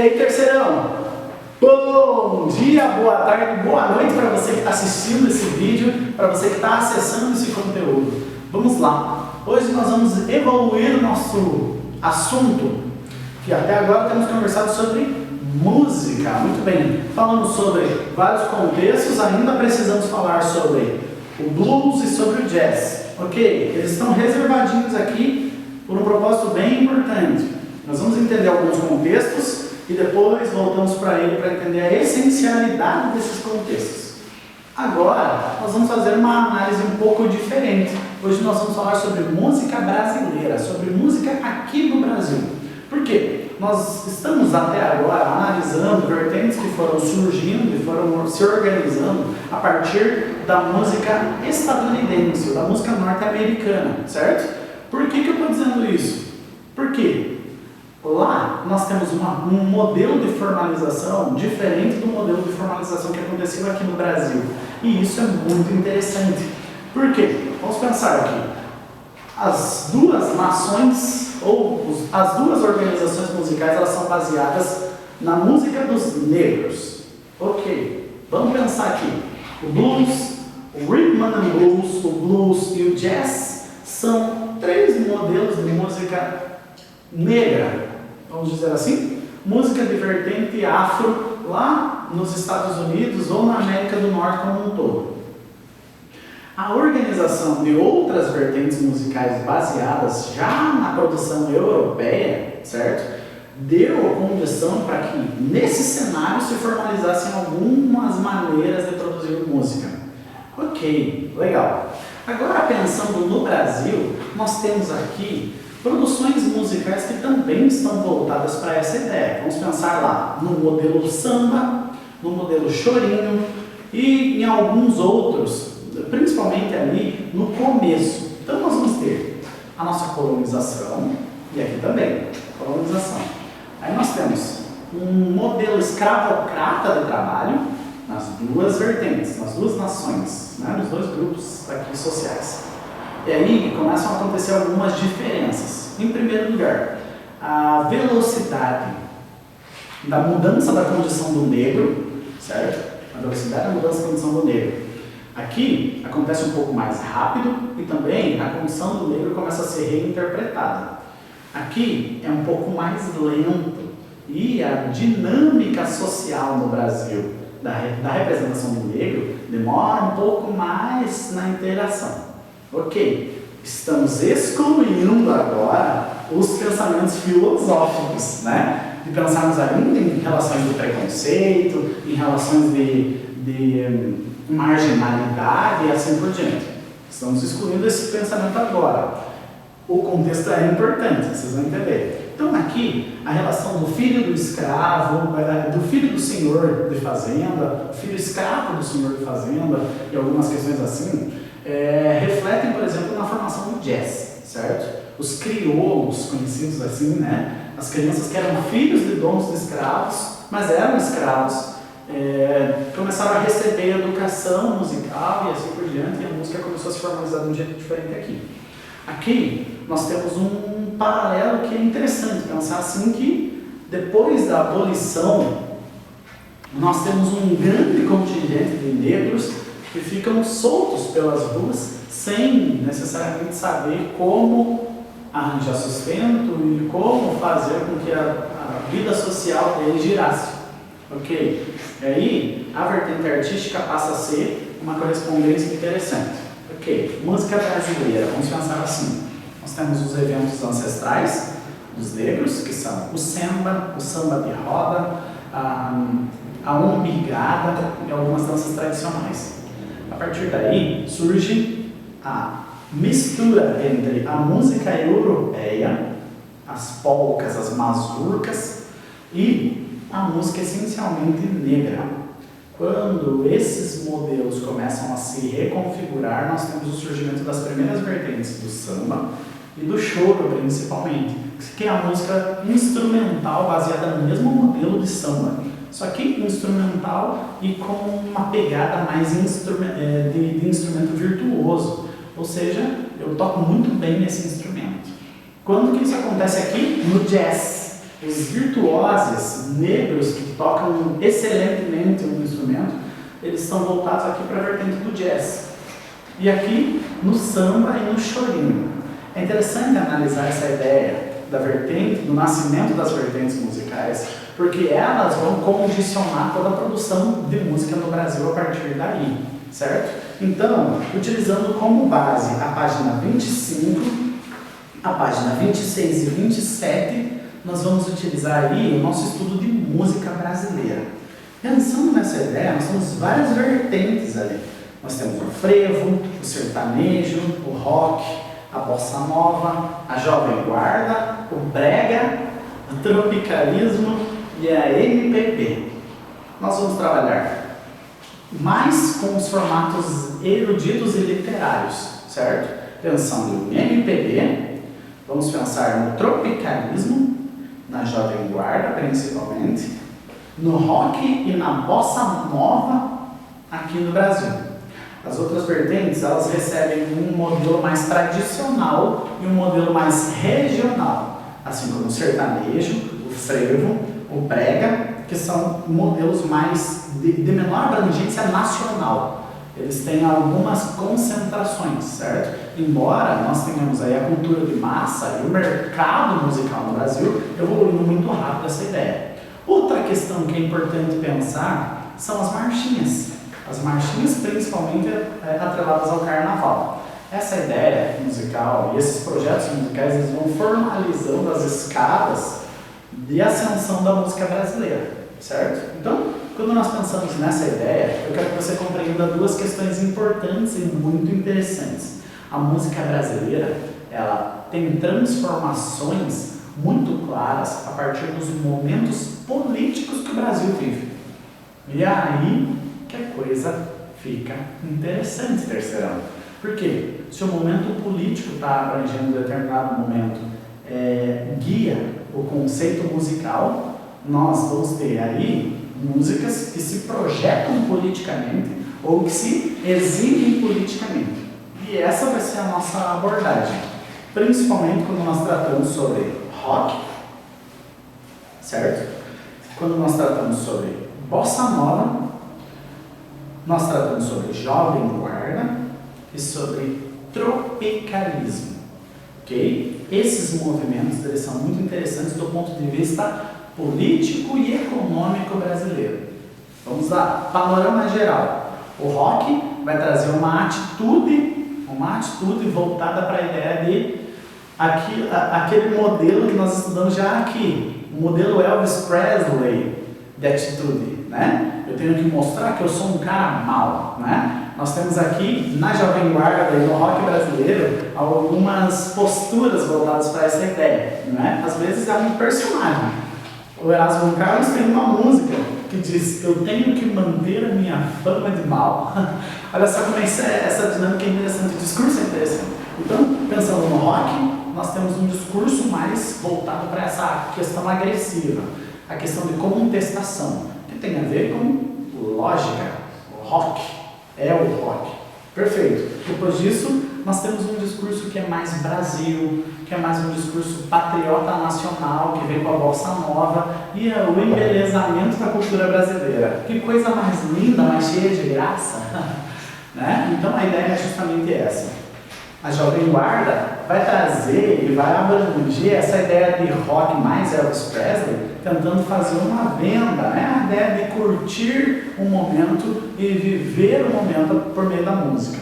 aí, terceirão? Bom dia, boa tarde, boa noite para você que está assistindo esse vídeo, para você que está acessando esse conteúdo. Vamos lá. Hoje nós vamos evoluir o nosso assunto, que até agora temos conversado sobre música. Muito bem. Falamos sobre vários contextos, ainda precisamos falar sobre o blues e sobre o jazz. Ok? Eles estão reservadinhos aqui por um propósito bem importante. Nós vamos entender alguns contextos e depois voltamos para ele para entender a essencialidade desses contextos. Agora, nós vamos fazer uma análise um pouco diferente. Hoje nós vamos falar sobre música brasileira, sobre música aqui no Brasil. Por quê? Nós estamos até agora analisando vertentes que foram surgindo e foram se organizando a partir da música estadunidense, da música norte-americana, certo? Por que eu estou dizendo isso? Porque lá nós temos um modelo de formalização diferente do modelo de formalização que aconteceu aqui no Brasil. E isso é muito interessante. Por quê? Vamos pensar aqui. As duas nações, ou as duas organizações musicais, elas são baseadas na música dos negros. Ok, vamos pensar aqui. O blues, o rhythm and blues, o blues e o jazz são três modelos de música negra, vamos dizer assim, música de vertente afro lá nos Estados Unidos ou na América do Norte como um todo. A organização de outras vertentes musicais baseadas já na produção europeia, certo? Deu condição para que nesse cenário se formalizassem algumas maneiras de produzir música. Ok, legal. Agora pensando no Brasil, nós temos aqui produções musicais que também estão voltadas para essa ideia. Vamos pensar lá no modelo samba, no modelo chorinho e em alguns outros, principalmente ali no começo. Então nós vamos ter a nossa colonização e aqui também, colonização. Aí nós temos um modelo escravocrata de trabalho nas duas vertentes, nas duas nações, né, nos dois grupos aqui sociais. E aí começam a acontecer algumas diferenças. Em primeiro lugar, a velocidade da mudança da condição do negro, certo? A velocidade da mudança da condição do negro. Aqui acontece um pouco mais rápido e também a condição do negro começa a ser reinterpretada. Aqui é um pouco mais lento e a dinâmica social no Brasil da representação do negro demora um pouco mais na interação. Ok, estamos excluindo agora os pensamentos filosóficos, né? De pensarmos ainda em relações de preconceito, em relações de marginalidade e assim por diante. Estamos excluindo esse pensamento agora. O contexto é importante, vocês vão entender. Então aqui, a relação do filho do escravo, do filho do senhor de fazenda, filho escravo do senhor de fazenda e algumas questões assim, refletem, por exemplo, na formação do jazz, certo? Os crioulos, conhecidos assim, né? As crianças que eram filhos de donos de escravos, mas eram escravos, começaram a receber educação musical e assim por diante, e a música começou a se formalizar de um jeito diferente aqui. Aqui nós temos um paralelo que é interessante, pensar assim que depois da abolição nós temos um grande contingente de negros que ficam soltos pelas ruas sem necessariamente saber como arranjar sustento e como fazer com que a vida social dele girasse. Ok? E aí a vertente artística passa a ser uma correspondência interessante. Ok, música brasileira, vamos pensar assim. Nós temos os eventos ancestrais dos negros, que são o samba de roda, a umbigada e algumas danças tradicionais. A partir daí surge a mistura entre a música europeia, as polcas, as mazurcas e a música essencialmente negra. Quando esses modelos começam a se reconfigurar, nós temos o surgimento das primeiras vertentes do samba e do choro, principalmente, que é a música instrumental baseada no mesmo modelo de samba, só que instrumental e com uma pegada mais de instrumento virtuoso, ou seja, eu toco muito bem nesse instrumento. Quando que isso acontece aqui? No jazz. os virtuosos negros que tocam excelentemente um instrumento, eles estão voltados aqui para a vertente do jazz. E aqui no samba e no chorinho. É interessante analisar essa ideia da vertente, do nascimento das vertentes musicais, porque elas vão condicionar toda a produção de música no Brasil a partir daí, certo? Então, utilizando como base a página 25, a página 26 e 27, nós vamos utilizar aí o nosso estudo de música brasileira. Pensando nessa ideia, nós temos várias vertentes ali. Nós temos o frevo, o sertanejo, o rock, a bossa nova, a jovem guarda, o brega, o tropicalismo e a MPB. Nós vamos trabalhar mais com os formatos eruditos e literários, certo? Pensando em MPB, vamos pensar no tropicalismo, na jovem guarda principalmente, no rock e na bossa nova aqui no Brasil. As outras vertentes, elas recebem um modelo mais tradicional e um modelo mais regional, assim como o sertanejo, o frevo, o brega, que são modelos mais de menor abrangência nacional. Eles têm algumas concentrações, certo? Embora nós tenhamos aí a cultura de massa e o mercado musical no Brasil evoluindo muito rápido essa ideia. Outra questão que é importante pensar são as marchinhas. As marchinhas principalmente atreladas ao carnaval. Essa ideia musical e esses projetos musicais eles vão formalizando as escadas de ascensão da música brasileira, certo? Então, quando nós pensamos nessa ideia, eu quero que você compreenda duas questões importantes e muito interessantes. A música brasileira, ela tem transformações muito claras a partir dos momentos políticos que o Brasil vive. E aí que a coisa fica interessante, terceirão. Por quê? Se o momento político está abrangendo um determinado momento, guia o conceito musical, nós vamos ter aí músicas que se projetam politicamente ou que se exibem politicamente. E essa vai ser a nossa abordagem, principalmente quando nós tratamos sobre rock, certo? Quando nós tratamos sobre bossa nova, nós tratamos sobre jovem guarda e sobre tropicalismo, ok? Esses movimentos eles são muito interessantes do ponto de vista político e econômico brasileiro. Vamos lá, panorama geral. O rock vai trazer uma atitude voltada para a ideia de aquele modelo que nós estudamos já aqui, o modelo Elvis Presley de atitude, né? Eu tenho que mostrar que eu sou um cara mau, né? Nós temos aqui na Jovem Guarda e no rock brasileiro algumas posturas voltadas para essa ideia, né? Às vezes é um personagem. O Erasmo Carlos tem uma música que diz: eu tenho que manter a minha fama de mal. Olha só como essa dinâmica é interessante, o discurso é interessante. Então, pensando no rock, nós temos um discurso mais voltado para essa questão agressiva, a questão de contestação, que tem a ver com lógica. O rock é o rock. Perfeito. Depois disso, nós temos um discurso que é mais Brasil, que é mais um discurso patriota nacional, que vem com a bossa nova e o embelezamento da cultura brasileira. Que coisa mais linda, mais cheia de graça. Né? Então a ideia é justamente essa. A Jovem Guarda vai trazer e vai abranger essa ideia de rock mais Elvis Presley, tentando fazer uma venda, né? A ideia de curtir um momento e viver o momento por meio da música.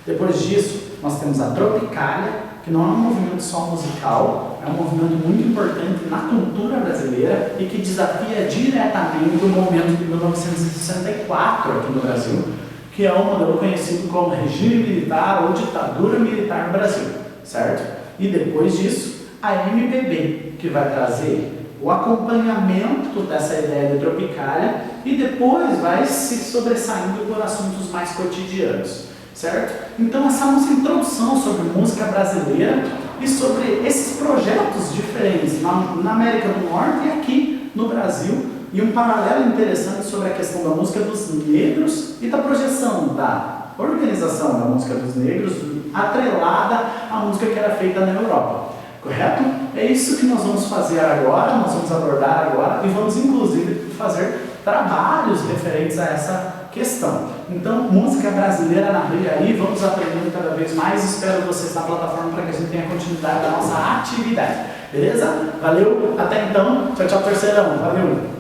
Depois disso, nós temos a Tropicália, que não é um movimento só musical, é um movimento muito importante na cultura brasileira e que desafia diretamente o momento de 1964 aqui no Brasil, que é um modelo conhecido como regime militar ou ditadura militar no Brasil, certo? E depois disso, a MPB, que vai trazer o acompanhamento dessa ideia de Tropicália e depois vai se sobressaindo por assuntos mais cotidianos, certo? Então essa é a nossa introdução sobre música brasileira e sobre esses projetos diferentes na América do Norte e aqui no Brasil, e um paralelo interessante sobre a questão da música dos negros e da projeção da organização da música dos negros atrelada à música que era feita na Europa, correto? é isso que nós vamos fazer agora, nós vamos abordar agora e vamos inclusive fazer trabalhos referentes a essa questão. Então, música brasileira na rua aí, vamos aprendendo cada vez mais. Espero vocês na plataforma para que a gente tenha continuidade da nossa atividade. Beleza? Valeu, até então. Tchau, tchau, terceirão. Valeu!